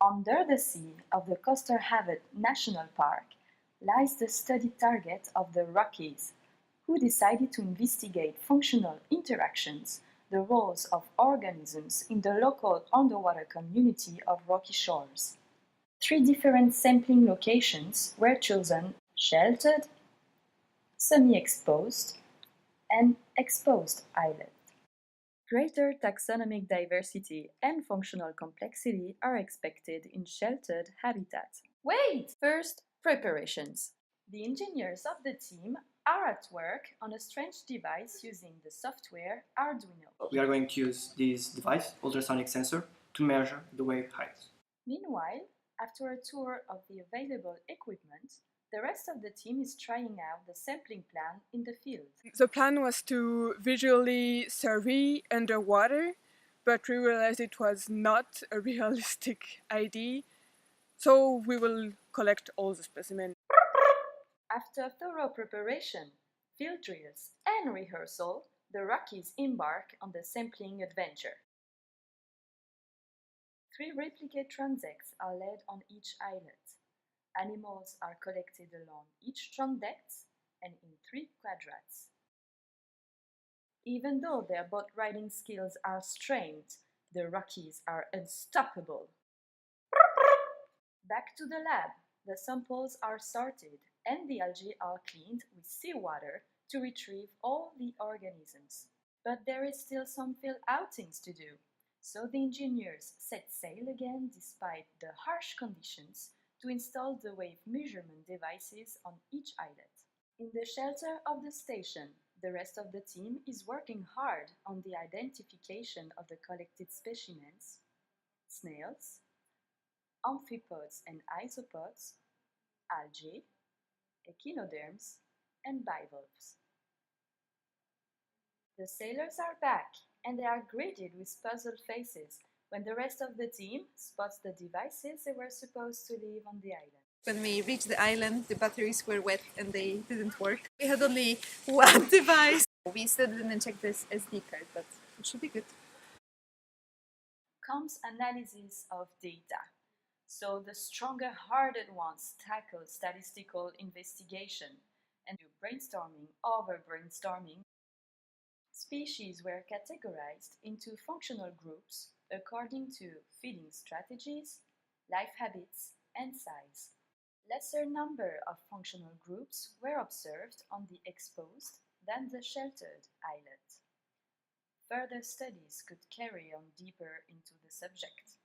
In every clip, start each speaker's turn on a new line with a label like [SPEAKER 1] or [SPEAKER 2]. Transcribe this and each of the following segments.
[SPEAKER 1] Under the sea of the Costerhavet National Park lies the study target of the Rockies, who decided to investigate functional interactions, the roles of organisms in the local underwater community of rocky shores. 3 different sampling locations were chosen: sheltered, semi-exposed, and exposed islet. Greater taxonomic diversity and functional complexity are expected in sheltered habitat. Wait! First, preparations. The engineers of the team are at work on a strange device using the software Arduino.
[SPEAKER 2] We are going to use this device, ultrasonic sensor, to measure the wave height.
[SPEAKER 1] Meanwhile, after a tour of the available equipment, the rest of the team is trying out the sampling plan in the field.
[SPEAKER 3] The plan was to visually survey underwater, but we realized it was not a realistic idea, so we will collect all the specimens.
[SPEAKER 1] After thorough preparation, field drills, and rehearsal, the Rockies embark on the sampling adventure. 3 replicate transects are laid on each islet. Animals are collected along each transect and in 3 quadrats. Even though their boat riding skills are strained, the Rockies are unstoppable. Back to the lab, the samples are sorted and the algae are cleaned with seawater to retrieve all the organisms. But there is still some field outings to do, so the engineers set sail again despite the harsh conditions to install the wave measurement devices on each islet. In the shelter of the station, the rest of the team is working hard on the identification of the collected specimens: snails, amphipods and isopods, algae, echinoderms, and bivalves. The sailors are back, and they are greeted with puzzled faces when the rest of the team spots the devices they were supposed to leave on the island.
[SPEAKER 4] When we reached the island, the batteries were wet and they didn't work. We had only one device. We still didn't check this SD card, but it should be good.
[SPEAKER 1] Comes analysis of data. So the stronger, hardened ones tackle statistical investigation and do brainstorming over brainstorming. Species were categorized into functional groups according to feeding strategies, life habits, and size. Lesser number of functional groups were observed on the exposed than the sheltered islet. Further studies could carry on deeper into the subject.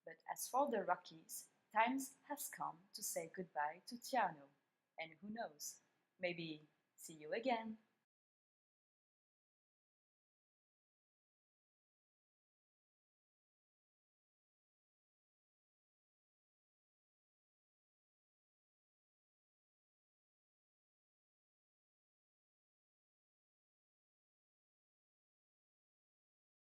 [SPEAKER 1] But as for the Rockies, time has come to say goodbye to Tjärnö, and who knows, maybe see you again.